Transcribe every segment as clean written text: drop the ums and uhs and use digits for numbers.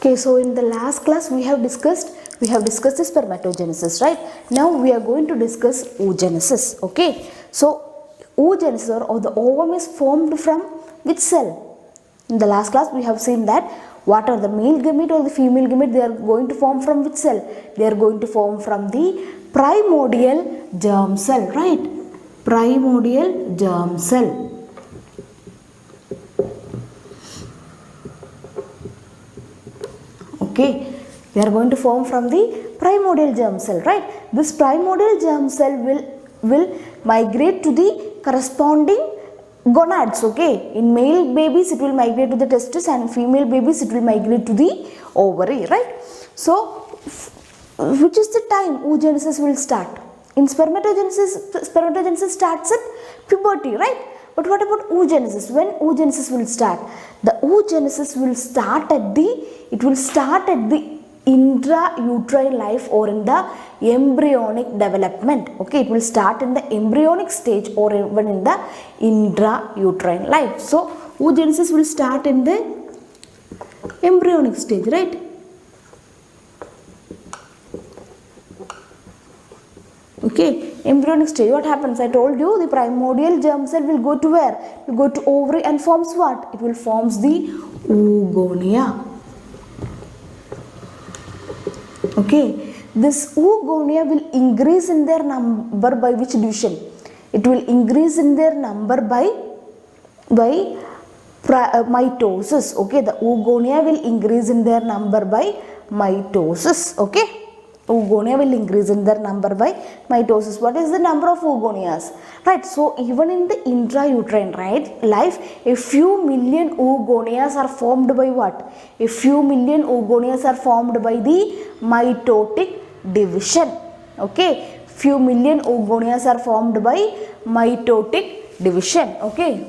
Okay, so in the last class we have discussed the spermatogenesis, right? Now we are going to discuss oogenesis. Okay, so oogenesis or the ovum is formed from which cell? In the last class we have seen that what are the male gamete or the female gamete, they are going to form from which cell? They are going to form from the primordial germ cell, right? Primordial germ cell. Okay, they are going to form from the primordial germ cell, right? This primordial germ cell will migrate to the corresponding gonads. Okay, in male babies it will migrate to the testis, and female babies it will migrate to the ovary, right? So which is the time oogenesis will start? In spermatogenesis starts at puberty, right? But what about oogenesis? When oogenesis will start? The oogenesis will start at the intrauterine life or in the embryonic development. Okay, it will start in the embryonic stage or even in the intrauterine life. So oogenesis will start in the embryonic stage, right? Okay, embryonic stage, what happens? I told you the primordial germ cell will go to where? It will go to ovary and forms what? It will forms the oogonia. Okay, this oogonia will increase in their number by which division? It will increase in their number by mitosis. Okay, the oogonia will increase in their number by mitosis. Okay. Oogonia will increase in their number by mitosis. What is the number of oogonias? Right, so even in the intrauterine, right, life, a few million oogonias are formed by what? A few million oogonias are formed by the mitotic division. Okay, few million oogonias are formed by mitotic division. Okay.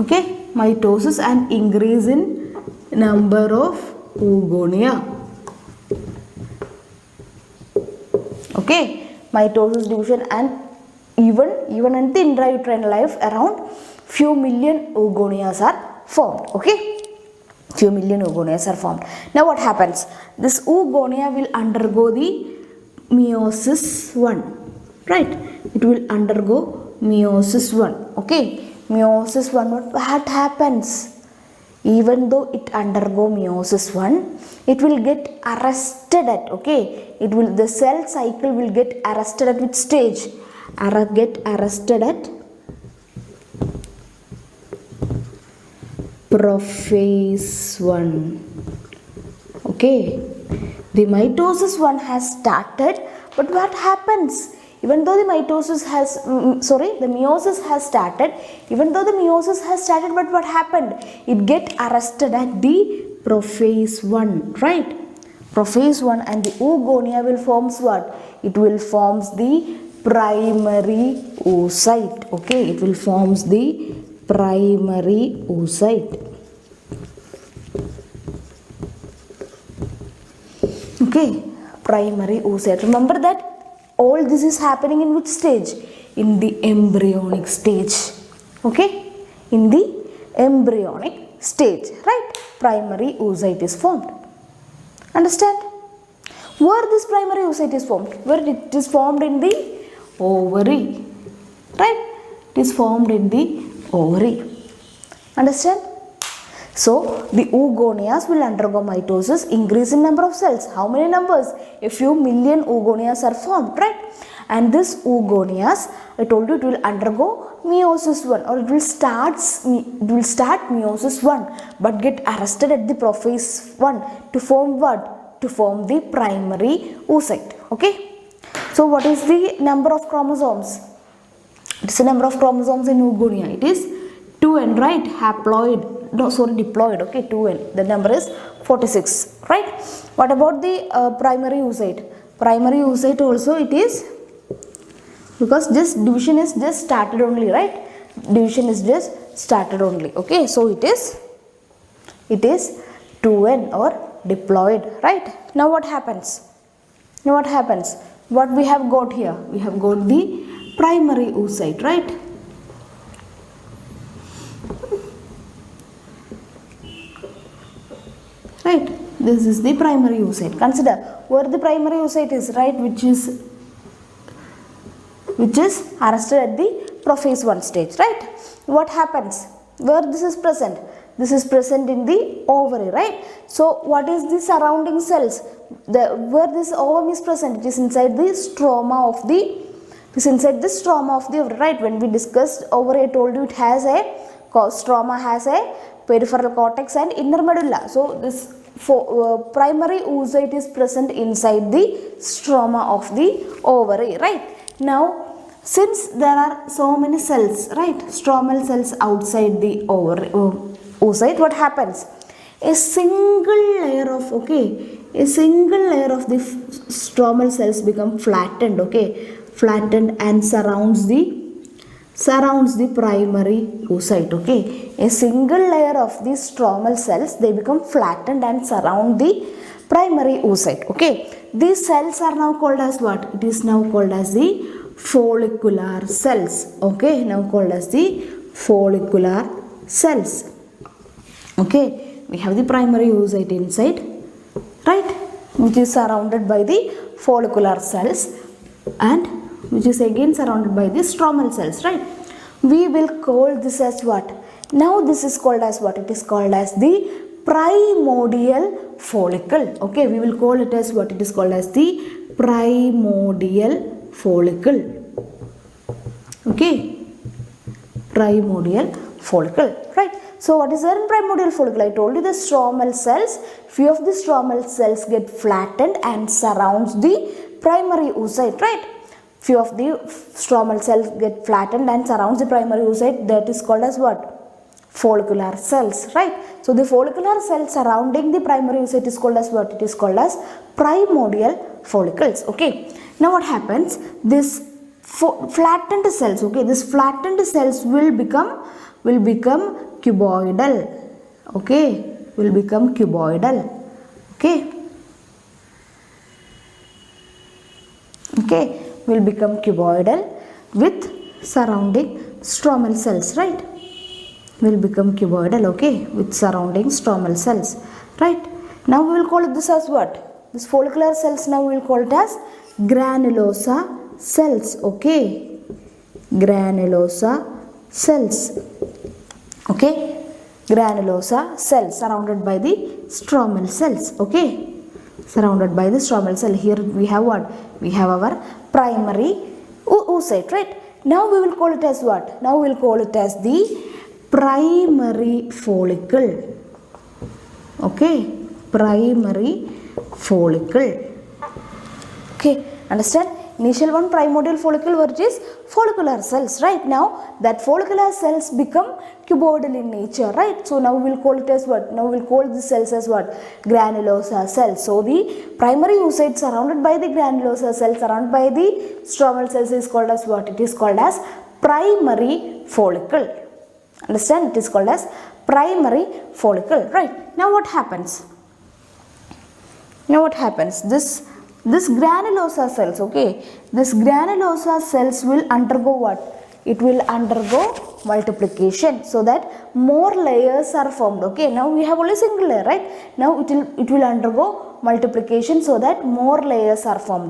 Okay, mitosis and increase in number of oogonia. Okay, mitosis division, and even in the intrauterine life around few million oogonias are formed. Okay, few million oogonias are formed. Now what happens? This oogonia will undergo the meiosis 1, right? It will undergo meiosis 1. Okay, meiosis 1, what happens? Even though it undergo meiosis 1, it will get arrested at, okay, the cell cycle will get arrested at which stage? Get arrested at prophase 1. Okay, the mitosis 1 has started, but what happens? Even though the meiosis has started, but what happened? It get arrested at the prophase 1, right? Prophase 1, and the oogonia will forms what? It will forms the primary oocyte. Okay, it will forms the primary oocyte. Okay, primary oocyte. Remember that all this is happening in which stage? In the embryonic stage. Okay, in the embryonic stage, right? Primary oocyte is formed. Understand? Where this primary oocyte is formed? Where it is formed? In the ovary, right? It is formed in the ovary. Understand? So the oogonias will undergo mitosis, increase in number of cells. How many numbers? A few million oogonias are formed, right? And this oogonias, I told you, it will undergo meiosis 1, or it will start meiosis 1, but get arrested at the prophase 1 to form what? To form the primary oocyte. Okay. So what is the number of chromosomes? It's the number of chromosomes in oogonia. It is 2n, right? Diploid. Okay, 2n. The number is 46, right? What about the primary oocyte? Primary oocyte also it is, because this division is just started only, right? Division is just started only. Okay, so it is 2n or diploid, right? Now what happens? What we have got here? We have got the primary oocyte, right? right? This is the primary oocyte. Consider where the primary oocyte is, right, which is arrested at the prophase 1 stage, right? What happens where this is present? This is present in the ovary, right? So what is the surrounding cells? Where this ovum is present, it is inside the stroma of the ovary, right? When we discussed ovary, I told you it has a stroma, has a peripheral cortex and inner medulla. So this primary oocyte is present inside the stroma of the ovary, right? Now since there are so many cells, right, stromal cells outside the ovary oocyte, what happens? A single layer of the stromal cells become flattened, flattened and surrounds the primary oocyte, A single layer of the stromal cells, they become flattened and surround the primary oocyte, These cells are now called as what? It is now called as the follicular cells, now called as the follicular cells, We have the primary oocyte inside, right, which is surrounded by the follicular cells and which is again surrounded by the stromal cells, right? We will call this as what? Now this is called as what? It is called as the primordial follicle, We will call it as what? It is called as the primordial follicle, primordial follicle, right? So what is there in primordial follicle? I told you the stromal cells, few of the stromal cells get flattened and surrounds the primary oocyte, right? Few of the stromal cells get flattened and surrounds the primary oocyte, that is called as what? Follicular cells, right? So the follicular cells surrounding the primary oocyte is called as what? It is called as primordial follicles, Now what happens? This flattened cells, this flattened cells will become cuboidal, will become cuboidal, will become cuboidal with surrounding stromal cells, right? Will become cuboidal, with surrounding stromal cells, right? Now we will call this as what? This follicular cells, now we will call it as granulosa cells, granulosa cells, granulosa cells surrounded by the stromal cells, surrounded by the stromal cell. Here we have what? We have our primary oocyte, right? Now we will call it as what? Now we will call it as the primary follicle, primary follicle, understand? Initial one, primordial follicle, where it is follicular cells, right? Now that follicular cells become cuboidal in nature, right? So now we will call it as what? Now we will call the cells as what? Granulosa cells. So the primary oocyte surrounded by the granulosa cells, surrounded by the stromal cells, is called as what? It is called as primary follicle. Understand? It is called as primary follicle, right? Now what happens? This granulosa cells, this granulosa cells will undergo what? It will undergo multiplication, so that more layers are formed, Now we have only single layer, right? Now it will undergo multiplication, so that more layers are formed,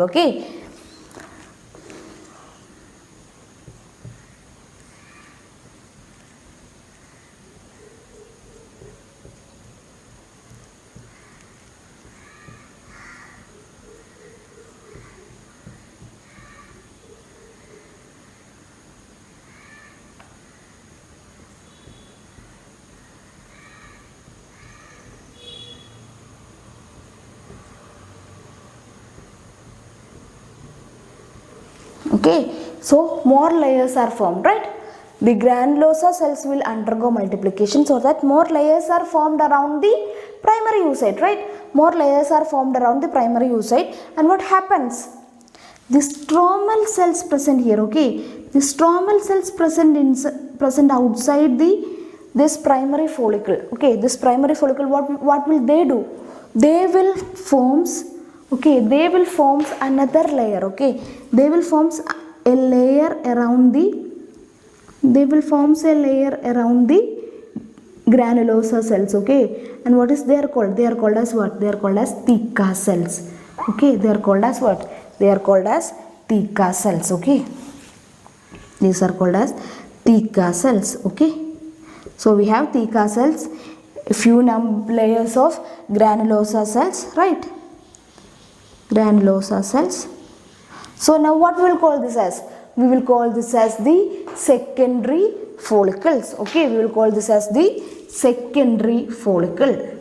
So more layers are formed, right? The granulosa cells will undergo multiplication, so that more layers are formed around the primary oocyte, right? More layers are formed around the primary oocyte, and what happens? The stromal cells present here, the stromal cells present outside this primary follicle, this primary follicle, what will they do? They will forms another layer, they will forms a layer around the granulosa cells, okay. And what is they are called? They are called as what? They are called as theca cells, okay. They are called as what? They are called as theca cells, okay. These are called as theca cells, okay. So we have theca cells, a few layers of granulosa cells, right? Granulosa cells. So now what we will call this as? We will call this as the secondary follicles, okay. We will call this as the secondary follicle,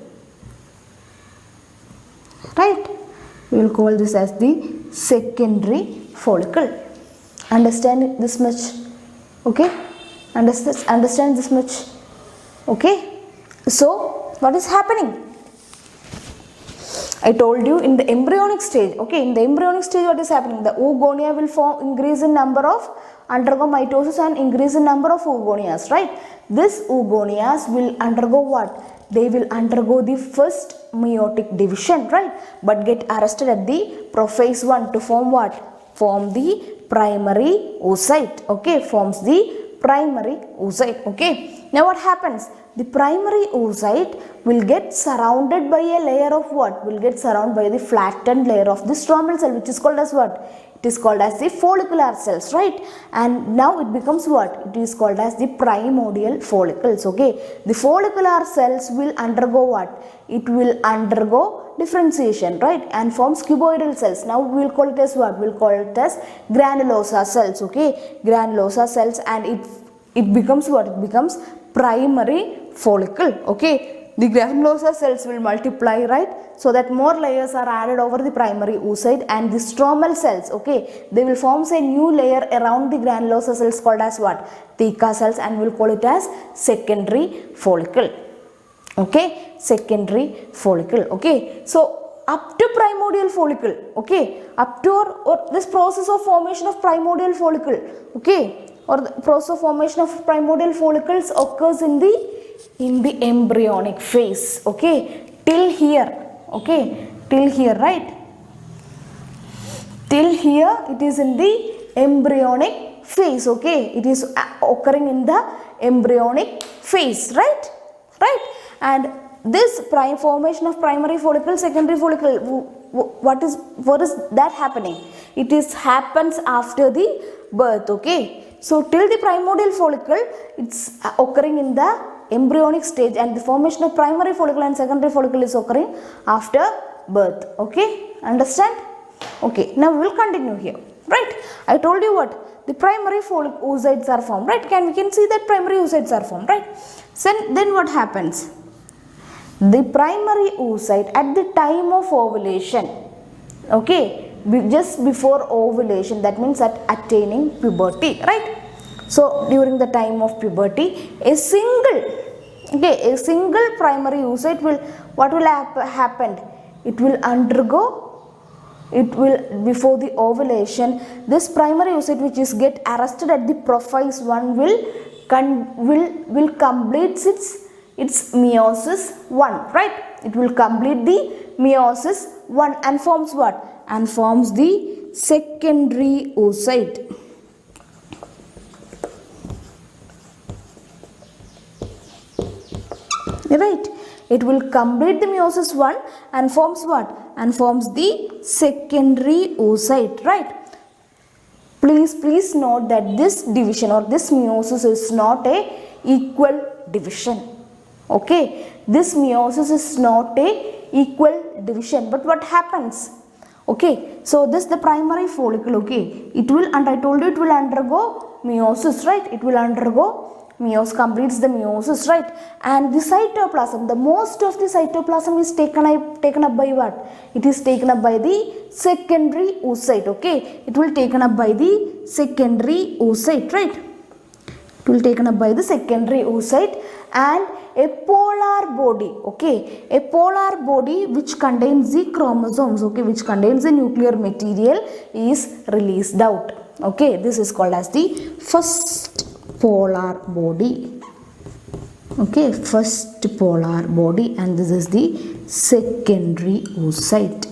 right? We will call this as the secondary follicle. Understand this much, okay? Understand this much, okay? So what is happening? I told you in the embryonic stage, okay, in the embryonic stage what is happening? The oogonia will increase in number of, undergo mitosis and increase in number of oogonias, right? This oogonias will undergo what? They will undergo the first meiotic division, right? But get arrested at the prophase 1 to form what? Form the primary oocyte, okay, forms the primary oocyte, okay. Now what happens? The primary oocyte will get surrounded by a layer of what? Will get surrounded by the flattened layer of the stromal cell, which is called as what? It is called as the follicular cells, right? And now it becomes what? It is called as the primordial follicles, okay. The follicular cells will undergo what? It will undergo differentiation, right? And forms cuboidal cells. Now we will call it as what? We will call it as granulosa cells, okay. Granulosa cells, and it becomes what? It becomes primary follicle, okay. The granulosa cells will multiply, right? So that more layers are added over the primary oocyte, and the stromal cells, okay, they will form a new layer around the granulosa cells called as what? Theca cells, and we will call it as secondary follicle, okay. Secondary follicle, okay. So up to primordial follicle, okay, up to or this process of formation of primordial follicle, okay, or the process of formation of primordial follicles occurs in the embryonic phase, okay, till here, okay, till here, right? Till here it is in the embryonic phase, okay. It is occurring in the embryonic phase, right? Right? And this formation of primary follicle, secondary follicle, what is that happening? It is happens after the birth, okay. So till the primordial follicle, it's occurring in the embryonic stage, and the formation of primary follicle and secondary follicle is occurring after birth, okay. Understand? Okay, now we will continue here, right? I told you what? The primary oocytes are formed, right? We can see that primary oocytes are formed, right? So then what happens? The primary oocyte at the time of ovulation, okay, just before ovulation, that means at attaining puberty, right? So during the time of puberty, a single primary oocyte will, what will happen? It will undergo, before the ovulation, this primary oocyte which is get arrested at the prophase 1 will complete its meiosis 1, right? It will complete the meiosis 1 and forms what? And forms the secondary oocyte. Right? It will complete the meiosis 1 and forms what? And forms the secondary oocyte, right? Please note that this division or this meiosis is not a equal division, okay. This meiosis is not a equal division, but what happens? Okay, so this the primary follicle, okay, it will, and I told you it will undergo meiosis, right? It will undergo completes the meiosis, right? And the cytoplasm, the most of the cytoplasm is taken up by what? It is taken up by the secondary oocyte, okay. It will taken up by the secondary oocyte, right? It will taken up by the secondary oocyte, and a polar body, okay, a polar body which contains the chromosomes, okay, which contains the nuclear material is released out, okay. This is called as the first polar body, okay, first polar body, and this is the secondary oocyte,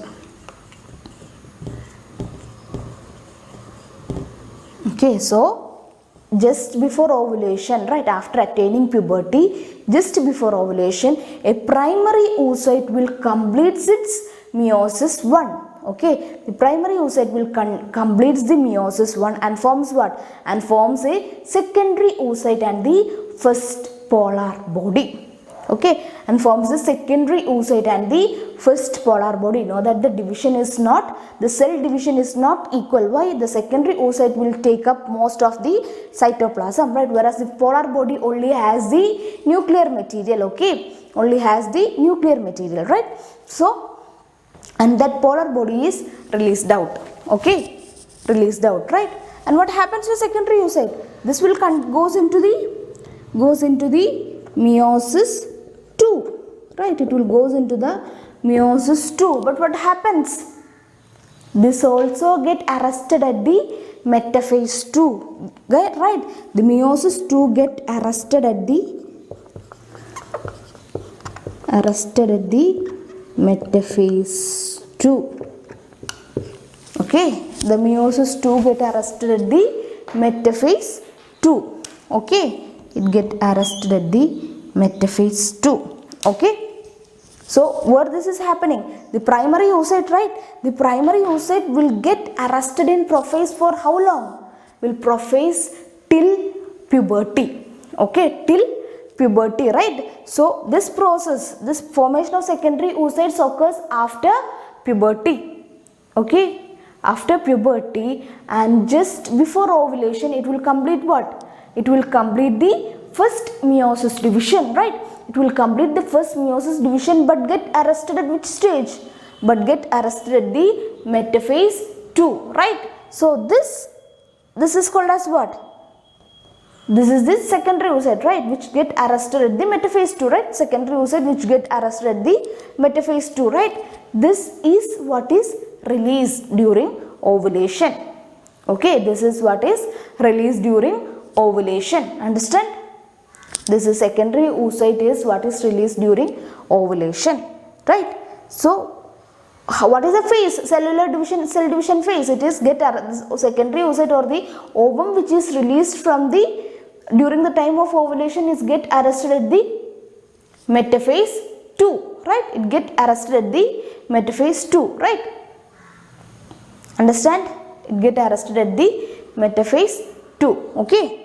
okay. So just before ovulation, right, after attaining puberty, just before ovulation, a primary oocyte will complete its meiosis 1. Okay, the primary oocyte will completes the meiosis 1 and forms what? And forms a secondary oocyte and the first polar body. Okay, and forms the secondary oocyte and the first polar body. Know that the division is not, the cell division is not equal. Why? The secondary oocyte will take up most of the cytoplasm, right, whereas the polar body only has the nuclear material. Okay, only has the nuclear material, right? So, and that polar body is released out. Okay, released out, right? And what happens to secondary oocyte? This will goes into the meiosis 2, right? It will goes into the meiosis 2. But what happens? This also get arrested at the metaphase 2, right? The meiosis 2 get arrested at the metaphase 2. Okay, the meiosis 2 get arrested at the metaphase 2. Okay, it get arrested at the metaphase 2. Okay, so where this is happening, the primary oocyte, right, the primary oocyte will get arrested in prophase for how long? Will prophase till puberty. Okay, till puberty, right? So this process, this formation of secondary oocytes occurs after puberty. Okay, after puberty, and just before ovulation it will complete what? It will complete the first meiosis division, right? It will complete the first meiosis division, but get arrested at which stage? But get arrested at the metaphase 2, right? So this is called as what? This is the secondary oocyte, right, which get arrested at the metaphase 2, right? Secondary oocyte which get arrested at the metaphase 2, right? This is what is released during ovulation. Okay, this is what is released during ovulation. Understand? This is secondary oocyte is what is released during ovulation, right? So, what is the phase? Cellular division, cell division phase. It is secondary oocyte or the ovum which is released from the during the time of ovulation is get arrested at the metaphase 2, right? It get arrested at the metaphase 2, right? Understand? It get arrested at the metaphase 2. Okay.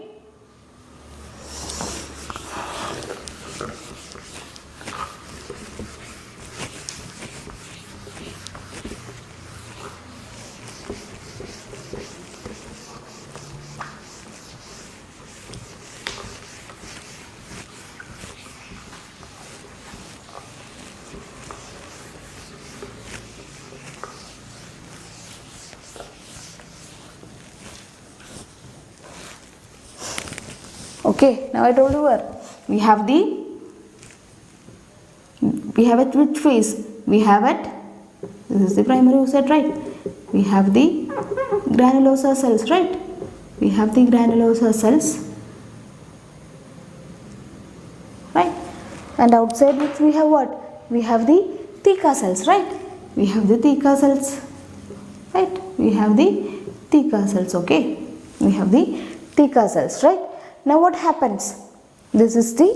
Okay, now I told you where we have at which phase? We have at, this is the primary oocyte, right? We have the granulosa cells, right? We have the granulosa cells, right? And outside which we have what? We have the theca cells, right? We have the theca cells, right? We have the theca cells, okay? We have the theca cells, right? Now what happens? This is the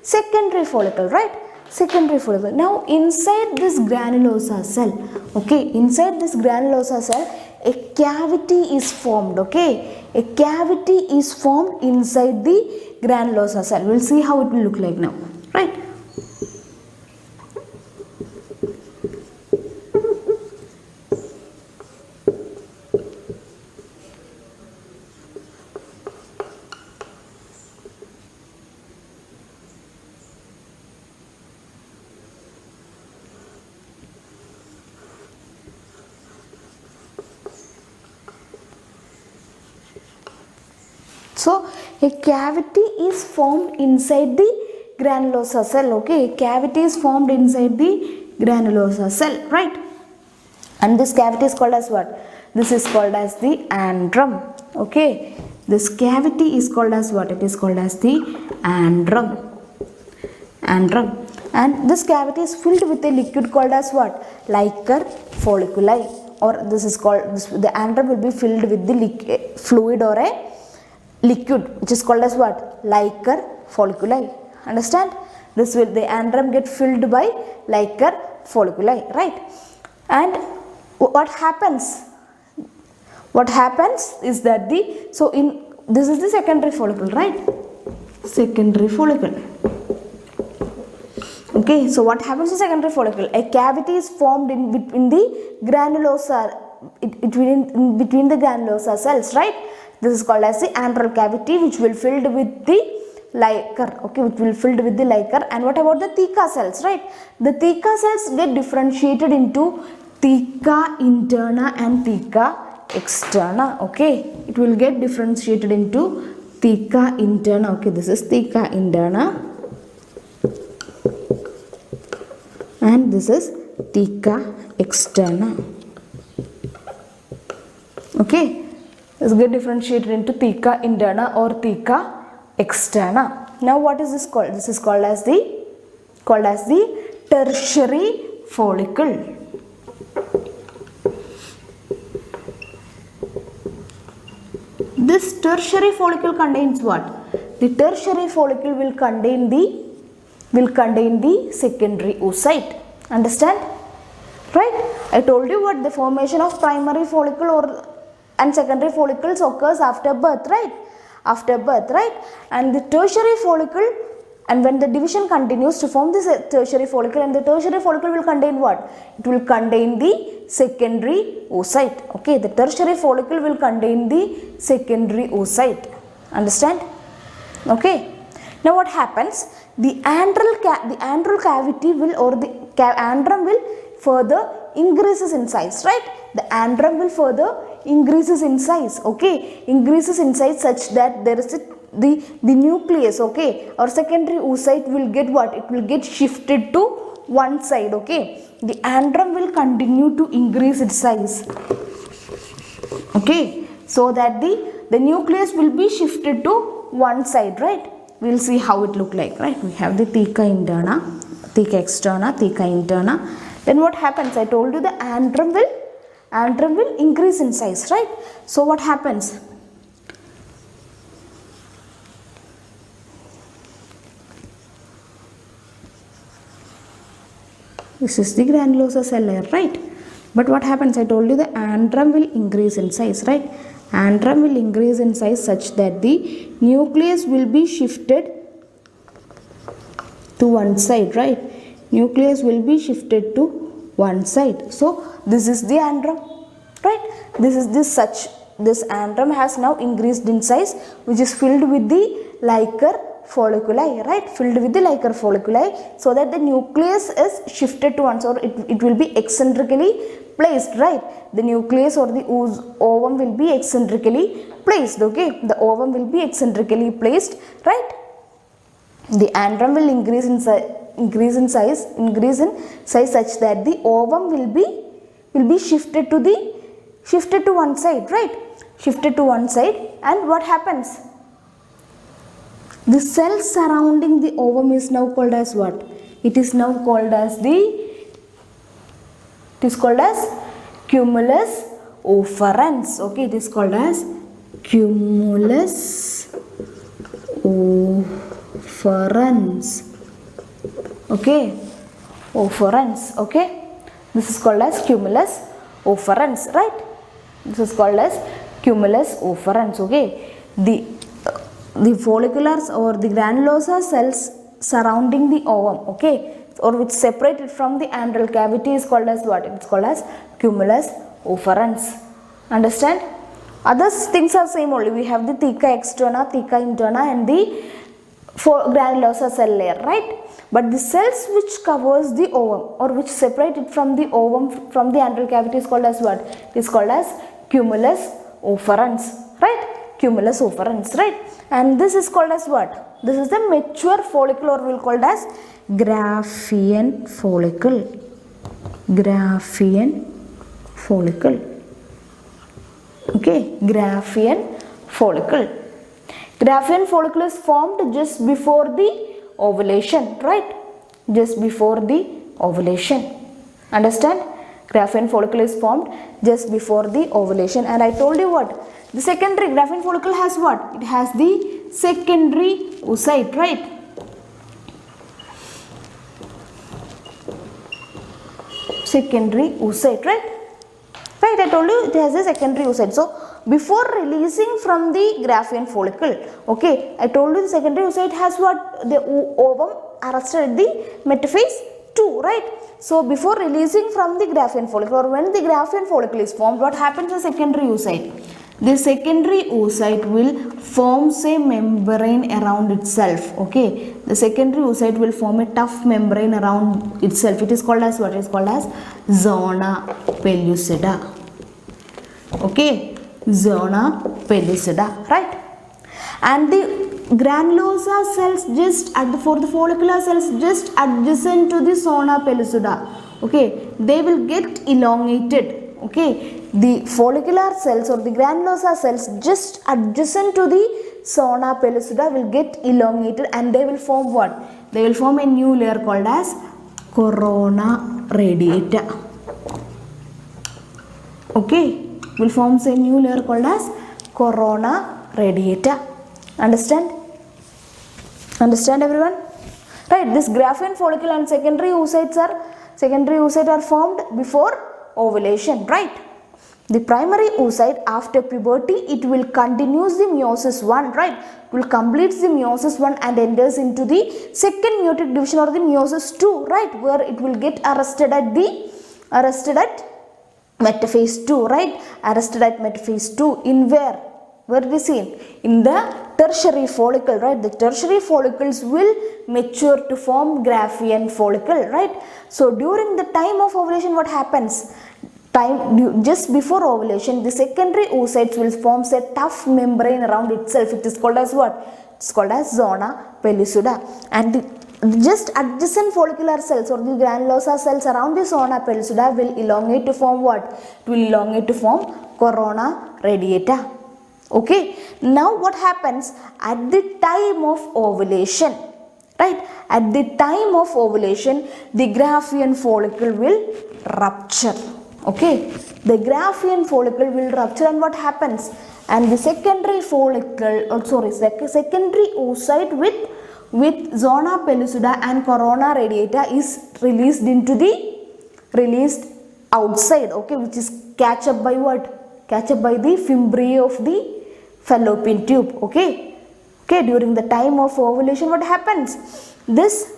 secondary follicle, right? Secondary follicle. Now inside this granulosa cell, okay, inside this granulosa cell, a cavity is formed, okay? A cavity is formed inside the granulosa cell. We'll see how it will look like now, right? So, a cavity is formed inside the granulosa cell, okay? A cavity is formed inside the granulosa cell, right? And this cavity is called as what? This is called as the antrum, okay? This cavity is called as what? It is called as the antrum. And this cavity is filled with a liquid called as what? Liquor folliculi, or this is called, the antrum will be filled with the fluid or a liquid, which is called as what? Liquor folliculi. Understand? This will, the antrum get filled by liquor folliculi, right? And what happens? What happens is that this is the secondary follicle, right? Secondary follicle. Okay, so what happens to secondary follicle? A cavity is formed in the granulosa, between the granulosa cells, right? This is called as the antral cavity, which will filled with the liquor, okay, which will filled with the liquor. And what about the theca cells, right? The theca cells get differentiated into theca interna and theca externa, okay. It will get differentiated into theca interna, okay, this is theca interna and this is theca externa, okay. This get differentiated into theca interna or theca externa. Now what is this called? This is called as the tertiary follicle. This tertiary follicle contains what? The tertiary follicle will contain the secondary oocyte. Understand? Right? I told you what the formation of primary follicle and secondary follicles occurs after birth, right? After birth, right? And the tertiary follicle, and when the division continues to form this tertiary follicle, and the tertiary follicle will contain what? It will contain the secondary oocyte, okay. The tertiary follicle will contain the secondary oocyte. Understand? Okay. Now what happens? The antral cavity will, or the antrum will further increases in size, right? The antrum will further increases in size, okay, increases in size such that there is the nucleus, okay, or secondary oocyte will get what? It will get shifted to one side, okay. The antrum will continue to increase its size, okay, so that the nucleus will be shifted to one side, right? We'll see how it look like, right? We have the theca interna, theca externa, theca interna. Then what happens? I told you the antrum will increase in size, right? So what happens? This is the granulosa cell layer, right? But what happens? I told you the antrum will increase in size, right? Antrum will increase in size such that the nucleus will be shifted to one side, right? Nucleus will be shifted to one side. So this is the antrum, right? This antrum has now increased in size, which is filled with the liquor folliculi, right? Filled with the liquor folliculi, so that the nucleus is shifted to one side, or it will be eccentrically placed, right? The nucleus or the ovum will be eccentrically placed, okay? The ovum will be eccentrically placed, right? The antrum will increase in size such that the ovum will be shifted to one side, right? Shifted to one side. And what happens? The cell surrounding the ovum is now called as what? It is now called as cumulus offerens, okay? It is called as cumulus offerens, okay? Offerens, okay? This is called as cumulus offerens, right? This is called as cumulus offerens, okay? The folliculars or the granulosa cells surrounding the ovum, okay, or which separated from the antral cavity is called as what? It's called as cumulus offerens. Understand? Other things are same only. We have the theca externa, theca interna, and the granulosa cell layer, right? But the cells which covers the ovum or which separate it from the ovum from the antral cavity is called as what? It is called as cumulus offerens, right? Cumulus offerens, right? And this is called as what? This is the mature follicle, or we'll call it as Graafian follicle. Graafian follicle. Okay, Graafian follicle. Graafian follicle is formed just before the ovulation, right? Just before the ovulation. Understand? Graphene follicle is formed just before the ovulation. And I told you what? The secondary graphene follicle has what? It has the secondary oocyte, right? Secondary oocyte, right? Right, I told you it has a secondary oocyte. So, before releasing from the graphene follicle, okay, I told you the secondary oocyte has what? The ovum arrested at the metaphase 2, right? So, before releasing from the graphene follicle, or when the graphene follicle is formed, what happens to the secondary oocyte? The secondary oocyte will form a membrane around itself, okay? The secondary oocyte will form a tough membrane around itself. It is called as what? It is called as zona pellucida, okay? Zona pellucida, right? And the granulosa cells just for the follicular cells just adjacent to the zona pellucida, okay, they will get elongated, okay. The follicular cells or the granulosa cells just adjacent to the zona pellucida will get elongated and they will form what? They will form a new layer called as corona radiata, okay, will form a new layer called as corona radiata. Understand? Understand everyone? Right, this graphene follicle and secondary oocyte are formed before ovulation, right? The primary oocyte after puberty, it will continue the meiosis 1, right? It will complete the meiosis 1 and enters into the second meiotic division or the meiosis 2, right? Where it will get arrested at metaphase 2, right? Arrested at metaphase 2 in where? Where it is seen? In the tertiary follicle, right? The tertiary follicles will mature to form graphene follicle, right? So during the time of ovulation, what happens? Just before ovulation, the secondary oocytes will form a tough membrane around itself. It is called as what? It's called as zona pellucida. And the just adjacent follicular cells or the granulosa cells around the zona pellucida will elongate to form what? It will elongate to form corona radiata. Okay, now what happens at the time of ovulation, right? At the time of ovulation, the graphene follicle will rupture, okay? The graphene follicle will rupture and what happens? And the secondary follicle, secondary oocyte with zona pellucida and corona radiata is released outside, okay? Which is catch up by what? Catch up by the fimbriae of the fallopian tube, okay? Okay, during the time of ovulation, what happens? This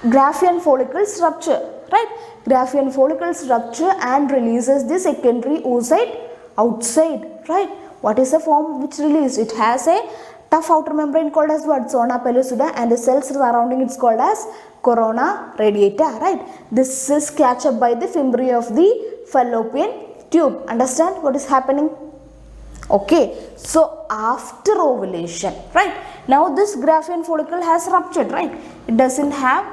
graphene follicles rupture, right? Graphene follicles rupture and releases the secondary oocyte outside, right? What is the form which released? It has a tough outer membrane called as what? Zona pellucida, and the cells surrounding it's called as corona radiata, right? This is catch up by the fimbriae of the fallopian tube. Understand what is happening? Okay, so after ovulation, right? Now this graphene follicle has ruptured, right? It doesn't have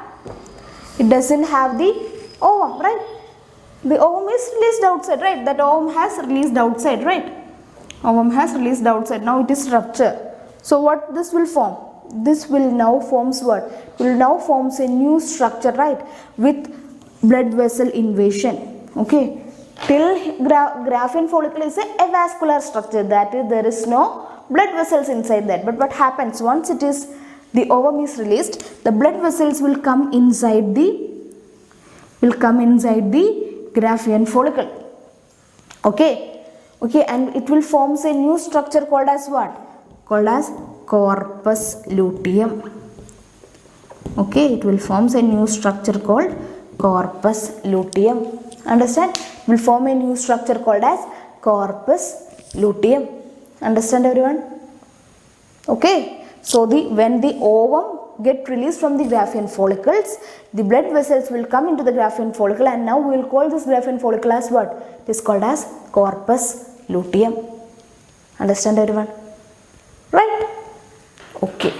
the ovum, right? The ovum is released outside, right? That ovum has released outside, right? Ovum has released outside. Now it is ruptured. So what this will form? This will now forms what? It will now forms a new structure, right? With blood vessel invasion, okay? Till graphene follicle is a avascular structure, that is there is no blood vessels inside that. But what happens once the ovum is released, the blood vessels will come inside the graphene follicle, okay, and it will form a new structure called as what? Called as corpus luteum, okay? It will form a new structure called corpus luteum. Understand? Will form a new structure called as corpus luteum. Understand everyone? Okay. So when the ovum get released from the graphene follicles, the blood vessels will come into the graphene follicle, and now we will call this graphene follicle as what? It is called as corpus luteum. Understand everyone? Right? Okay.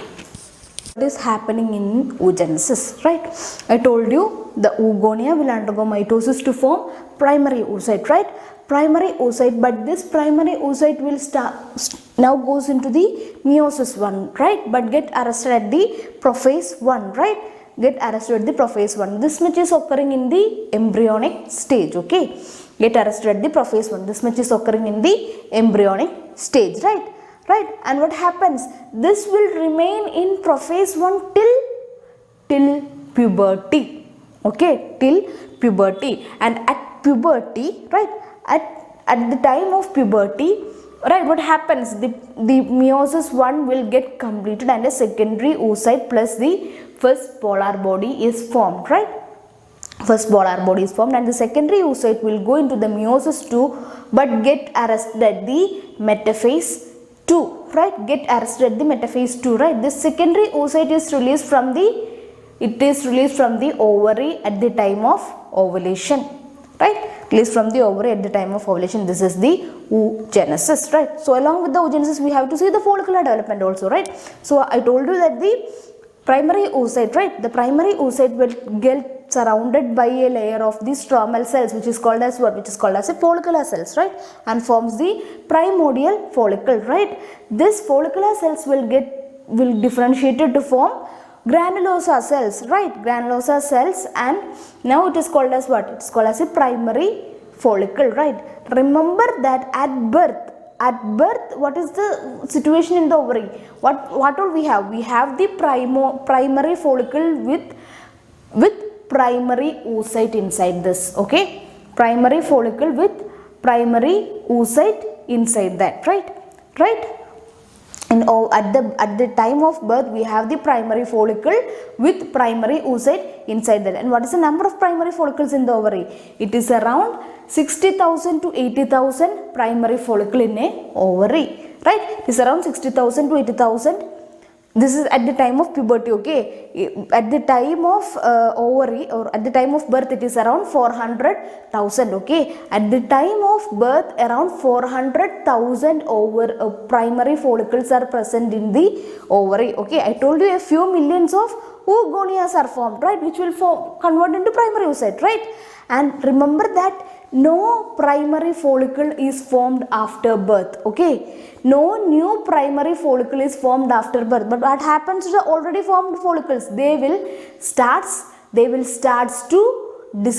What is happening in oogenesis, right? I told you the oogonia will undergo mitosis to form primary oocyte, right? Primary oocyte, but this primary oocyte will now goes into the meiosis 1, right? But get arrested at the prophase 1, right? get arrested at the prophase 1. This much is occurring in the embryonic stage, okay? Get arrested at the prophase 1. This much is occurring in the embryonic stage, right? Right, and what happens? This will remain in prophase 1 till puberty, okay? Till puberty. And at puberty, right? At the time of puberty, right, what happens? The meiosis 1 will get completed and a secondary oocyte plus the first polar body is formed, right? First polar body is formed and the secondary oocyte will go into the meiosis 2 but get arrested at the metaphase 2, right? Get arrested at the metaphase 2, right? This secondary oocyte is released from the ovary at the time of ovulation, right? Released from the ovary at the time of ovulation. This is the oogenesis, right? So along with the oogenesis, we have to see the follicular development also, right? So I told you that the primary oocyte, right? The primary oocyte will get surrounded by a layer of the stromal cells, which is called as what? Which is called as a follicular cells, right? And forms the primordial follicle, right? This follicular cells will differentiated to form granulosa cells, right? Granulosa cells, and now it is called as what? It's called as a primary follicle, right? Remember that at birth, what is the situation in the ovary? What all we have? We have the primary follicle with primary oocyte inside this, okay? Primary follicle with primary oocyte inside that, right? Right? And at the time of birth, we have the primary follicle with primary oocyte inside that. And what is the number of primary follicles in the ovary? It is around 60,000 to 80,000 primary follicle in a ovary, right? It is around 60,000 to 80,000. This is at the time of puberty, okay? At the time of ovary or at the time of birth, it is around 400,000, okay? At the time of birth, around 400,000 primary follicles are present in the ovary, okay? I told you a few millions of oogonias are formed, right? Which will convert into primary oocyte, right? And remember that no primary follicle is formed after birth, okay? No new primary follicle is formed after birth. But what happens to the already formed follicles? They will start to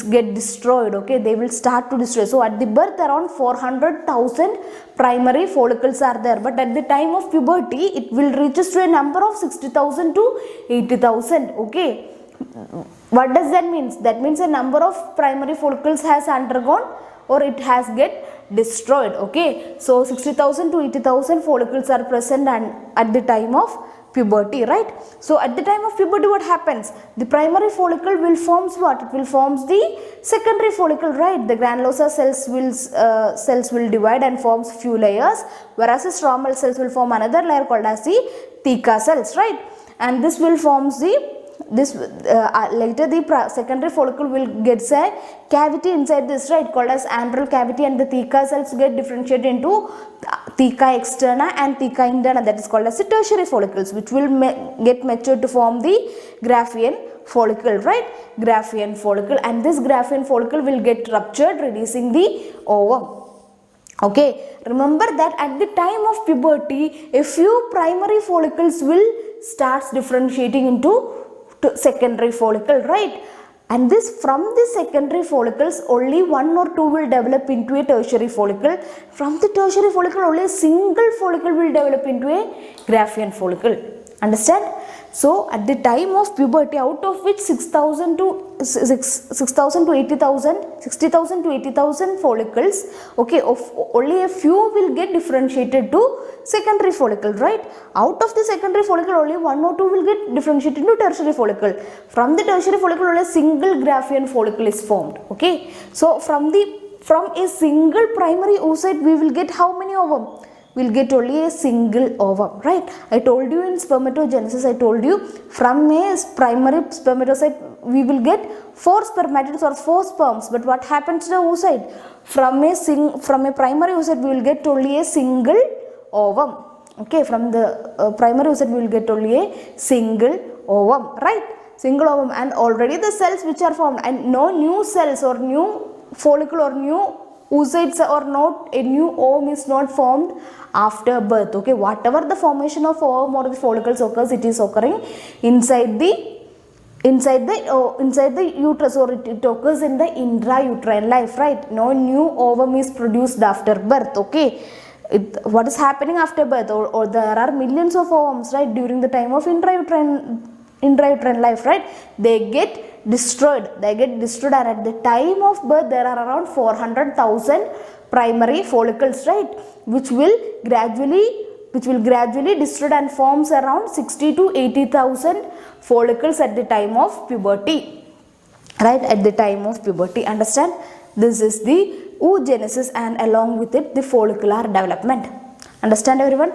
get destroyed, okay? They will start to destroy. So at the birth, around 400,000 primary follicles are there, but at the time of puberty, it will reaches to a number of 60,000 to 80,000, okay? What does that mean? That means a number of primary follicles has undergone or it has get destroyed, okay? So 60,000 to 80,000 follicles are present and at the time of puberty, right? So at the time of puberty, what happens? The primary follicle will forms what? It will forms the secondary follicle, right? The granulosa cells will divide and forms few layers, whereas the stromal cells will form another layer called as the theca cells, right? And this will forms the later the secondary follicle will get a cavity inside this, right, called as antral cavity, and the theca cells get differentiated into theca externa and theca interna, that is called as the tertiary follicles, which will get matured to form the Graafian follicle, right? Graafian follicle, and this Graafian follicle will get ruptured, releasing the ovum. Okay, remember that at the time of puberty, a few primary follicles will start differentiating into secondary follicle, right? And this from the secondary follicles, only one or two will develop into a tertiary follicle. From the tertiary follicle, only a single follicle will develop into a Graafian follicle. Understand? So at the time of puberty, out of which 60,000 to 80,000 follicles, okay, only a few will get differentiated to secondary follicle, right? Out of the secondary follicle, only one or two will get differentiated into tertiary follicle. From the tertiary follicle, only a single Graafian follicle is formed, okay? So from a single primary oocyte, we will get how many ovum? We'll get only a single ovum, right? I told you in spermatogenesis, I told you from a primary spermatocyte, we will get 4 spermatids or 4 sperms. But what happens to the oocyte? From a primary oocyte, we will get only a single ovum. Okay, from the primary oocyte, we will get only a single ovum, right? Single ovum, and already the cells which are formed, and no new cells or new follicle or new oocytes or not, a new ovum is not formed after birth, okay? Whatever the formation of ovum or the follicles occurs, it is occurring inside the inside the uterus, or it occurs in the intrauterine life, right? No new ovum is produced after birth. Okay, what is happening after birth, or there are millions of ovums, right, during the time of intrauterine life, right? They get destroyed, and at the time of birth there are around 400,000 primary follicles, right, which will gradually destroyed and forms around 60 to 80,000 follicles at the time of puberty, right, at the time of puberty. Understand? This is the oogenesis, and along with it the follicular development. Understand everyone?